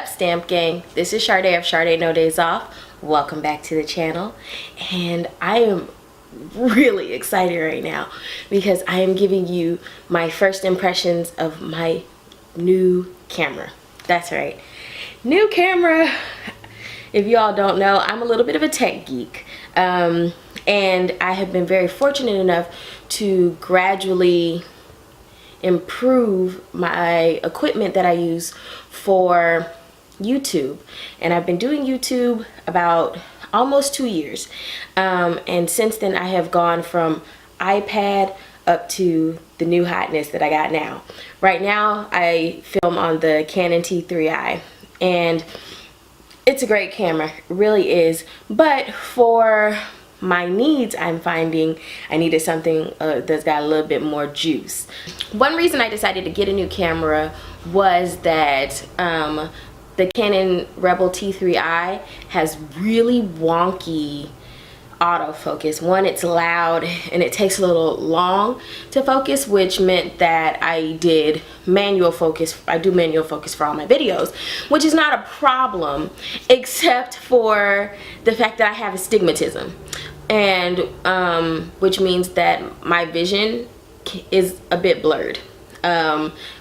up, Stamp Gang? This is Sade of Sade No Days Off. Welcome back to the channel. And I am really excited right now because I am giving you my first impressions of my new camera. That's right, new camera. If you all don't know, I'm a little bit of a tech geek. And I have been very fortunate enough to gradually improve my equipment that I use for YouTube. And I've been doing YouTube about almost 2 years. And since then I have gone from iPad up to the new hotness that I got now. Right now I film on the Canon T3i, and it's a great camera, it really is. But for my needs, I'm finding I needed something that's got a little bit more juice. One reason I decided to get a new camera was that the Canon Rebel T3i has really wonky autofocus. One, it's loud and it takes a little long to focus, which meant that I did manual focus. I do manual focus for all my videos, which is not a problem except for the fact that I have astigmatism, and which means that my vision is a bit blurred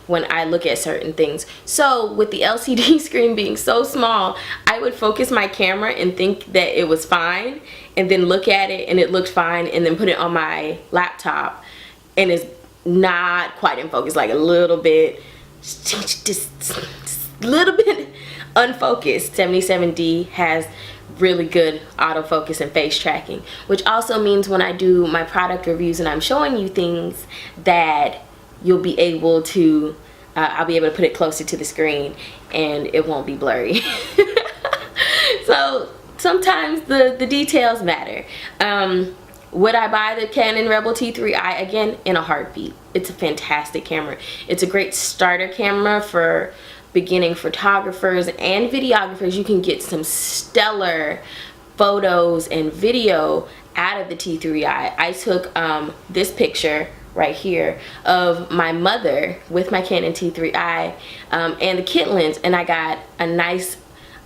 when I look at certain things. So with the LCD screen being so small, I would focus my camera and think that it was fine, and then look at it and it looked fine, and then put it on my laptop and it's not quite in focus, like a little bit, just a little bit unfocused. 77D has really good autofocus and face tracking, which also means when I do my product reviews and I'm showing you things that you'll be able to I'll be able to put it closer to the screen and it won't be blurry. So sometimes the details matter. Would I buy the Canon Rebel T3i again? In a heartbeat. It's a fantastic camera. It's a great starter camera for beginning photographers and videographers. You can get some stellar photos and video out of the T3i. I took this picture right here of my mother with my Canon T3i and the kit lens, and I got a nice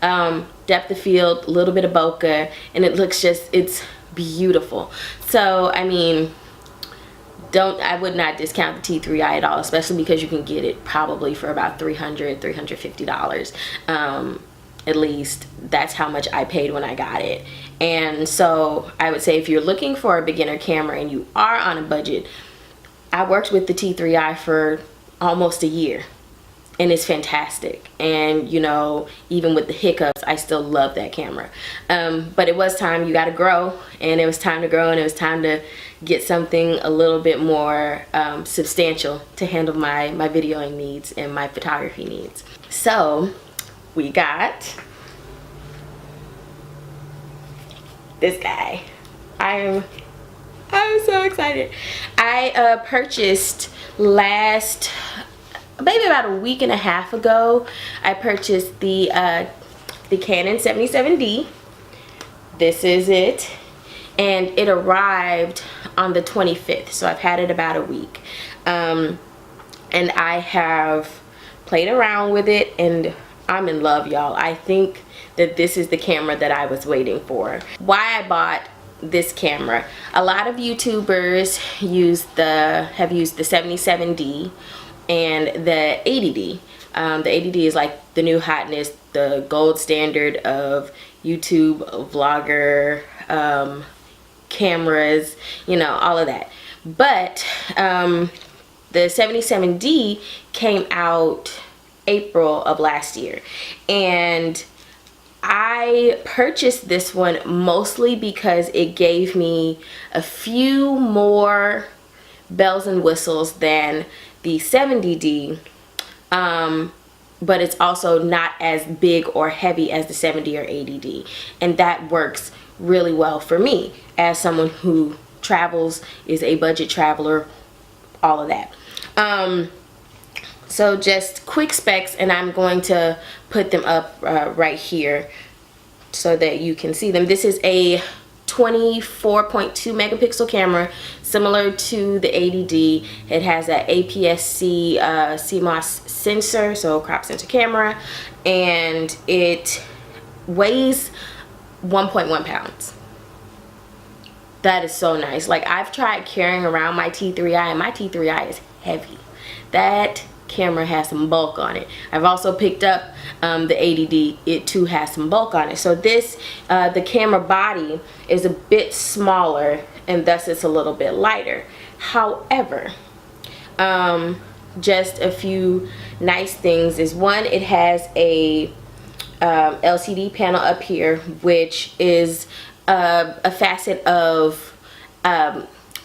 depth of field, a little bit of bokeh, and it looks just, it's beautiful. So I mean, I would not discount the T3i at all, especially because you can get it probably for about $350 at least. That's how much I paid when I got it. And so I would say if you're looking for a beginner camera and you are on a budget, I worked with the T3i for almost a year and it's fantastic. And you know, even with the hiccups, I still love that camera. But it was time, you gotta grow, and it was time to grow, and it was time to get something a little bit more substantial to handle my videoing needs and my photography needs. So we got this guy. I'm so excited. I purchased maybe about a week and a half ago, I purchased the Canon 77D. This is it, and it arrived on the 25th, so I've had it about a week. And I have played around with it and I'm in love, y'all. I think that this is the camera that I was waiting for. Why I bought this camera: a lot of YouTubers have used the 77D and the 80D. The 80D is like the new hotness, the gold standard of YouTube vlogger cameras, you know, all of that. But the 77D came out April of last year, and I purchased this one mostly because it gave me a few more bells and whistles than the 70D, but it's also not as big or heavy as the 70 or 80D, and that works really well for me as someone who travels, is a budget traveler, all of that. So just quick specs, and I'm going to put them up right here so that you can see them. This is a 24.2 megapixel camera, similar to the 80D. It has that APS-C CMOS sensor, so crop sensor camera, and it weighs 1.1 pounds. That is so nice. Like, I've tried carrying around my T3i, and my T3i is heavy. That camera has some bulk on it. I've also picked up the 80D. It too has some bulk on it. So this, the camera body is a bit smaller, and thus it's a little bit lighter. However, just a few nice things is, one, it has a LCD panel up here, which is a facet of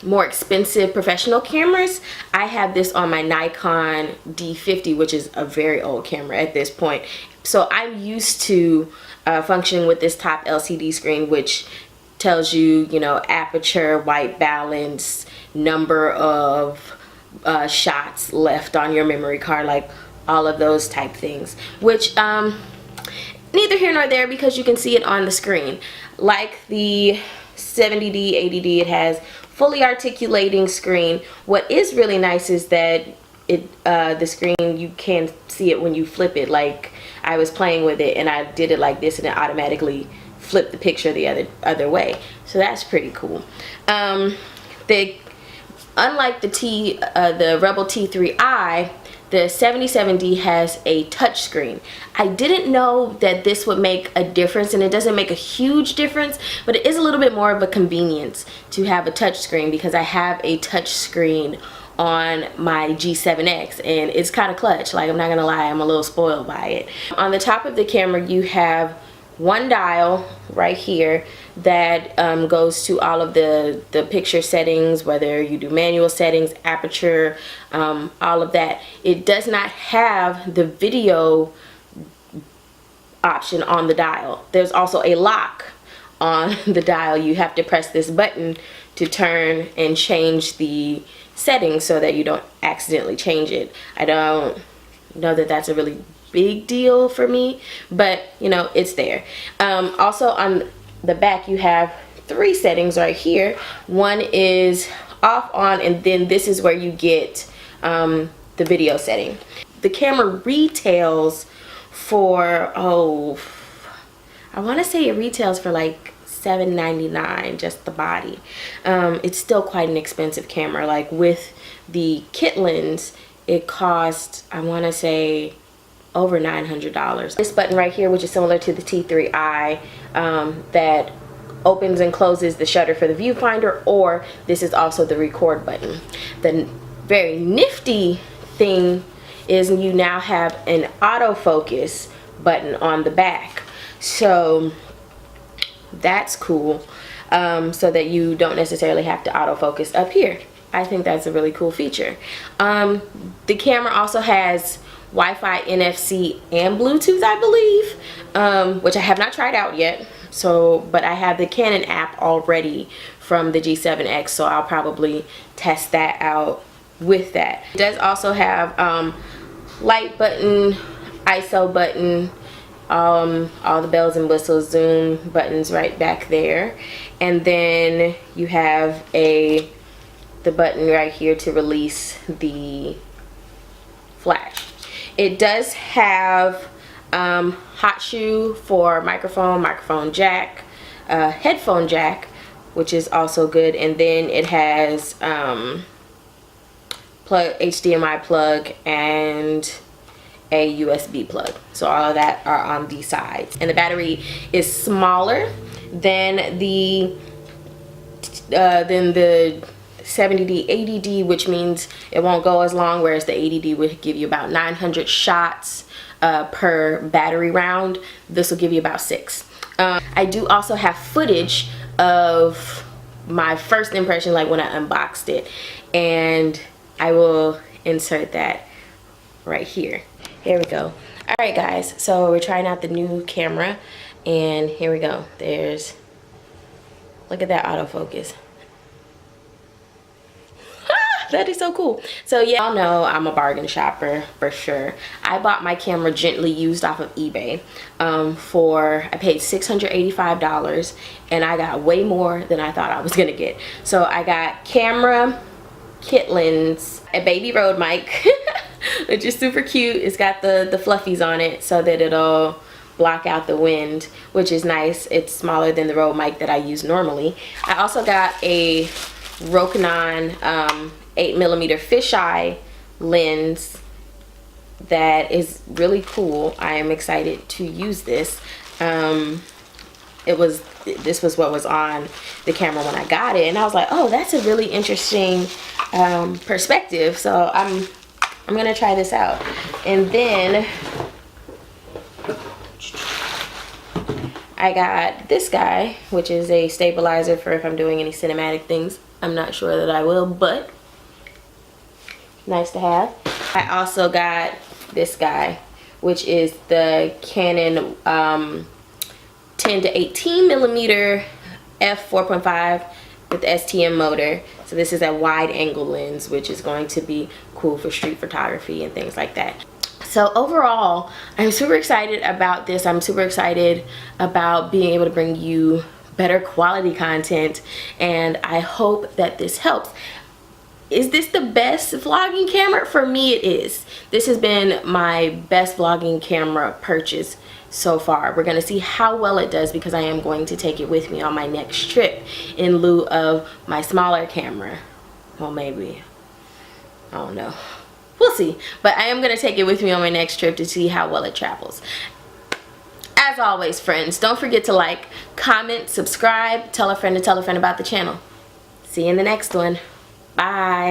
more expensive professional cameras. I have this on my Nikon D50, which is a very old camera at this point. So I'm used to functioning with this top LCD screen, which tells you, you know, aperture, white balance, number of shots left on your memory card, like all of those type things, which neither here nor there, because you can see it on the screen. Like the 70D, 80D, it has fully articulating screen. What is really nice is that it the screen, you can see it when you flip it. Like, I was playing with it and I did it like this, and it automatically flipped the picture the other way. So that's pretty cool. Unlike the Rebel T3i, the 77D has a touch screen. I didn't know that this would make a difference, and it doesn't make a huge difference, but it is a little bit more of a convenience to have a touch screen, because I have a touch screen on my G7X, and it's kind of clutch. Like, I'm not gonna lie, I'm a little spoiled by it. On the top of the camera, you have one dial right here that goes to all of the picture settings, whether you do manual settings, aperture, all of that. It does not have the video option on the dial. There's also a lock on the dial. You have to press this button to turn and change the settings so that you don't accidentally change it. I don't know that that's a really big deal for me, but you know, it's there. Also on the back, you have 3 settings right here. One is off, on, and then this is where you get the video setting. The camera retails for, I want to say it retails for like $7.99, just the body. It's still quite an expensive camera. Like, with the kit lens, it cost, I want to say, over $900. This button right here, which is similar to the T3i, that opens and closes the shutter for the viewfinder, or this is also the record button. The very nifty thing is you now have an autofocus button on the back, so that's cool, so that you don't necessarily have to autofocus up here. I think that's a really cool feature. The camera also has Wi-Fi, NFC, and Bluetooth, I believe, which I have not tried out yet. So, but I have the Canon app already from the G7X, so I'll probably test that out with that. It does also have light button, ISO button, all the bells and whistles, zoom buttons right back there, and then you have the button right here to release the flash. It does have hot shoe for microphone jack, headphone jack, which is also good, and then it has HDMI plug and a USB plug. So all of that are on the sides, and the battery is smaller than the 70D, 80D, which means it won't go as long, whereas the 80D would give you about 900 shots per battery round. This will give you about 6. I do also have footage of my first impression, like when I unboxed it, and I will insert that right here. Here we go. All right, guys, so we're trying out the new camera, and here we go. Look at that autofocus. That is so cool. So yeah, y'all know I'm a bargain shopper for sure. I bought my camera gently used off of eBay. I paid $685 and I got way more than I thought I was gonna get. So I got camera, kit lens, a baby Rode mic, which is super cute. It's got the fluffies on it so that it'll block out the wind, which is nice. It's smaller than the Rode mic that I use normally. I also got a Rokinon 8mm fisheye lens that is really cool. I am excited to use this. This was what was on the camera when I got it, and I was like, oh, that's a really interesting perspective. So I'm gonna try this out. And then I got this guy, which is a stabilizer for if I'm doing any cinematic things. I'm not sure that I will, but nice to have. I also got this guy, which is the Canon 10 to 18mm f4.5 with STM motor. So this is a wide angle lens, which is going to be cool for street photography and things like that. So overall, I'm super excited about this. I'm super excited about being able to bring you better quality content, and I hope that this helps. Is this the best vlogging camera? For me, it is. This has been my best vlogging camera purchase so far. We're gonna see how well it does because I am going to take it with me on my next trip in lieu of my smaller camera. Well, maybe, I don't know. We'll see. But I am gonna take it with me on my next trip to see how well it travels. As always, friends, don't forget to like, comment, subscribe, tell a friend to tell a friend about the channel. See you in the next one. Bye.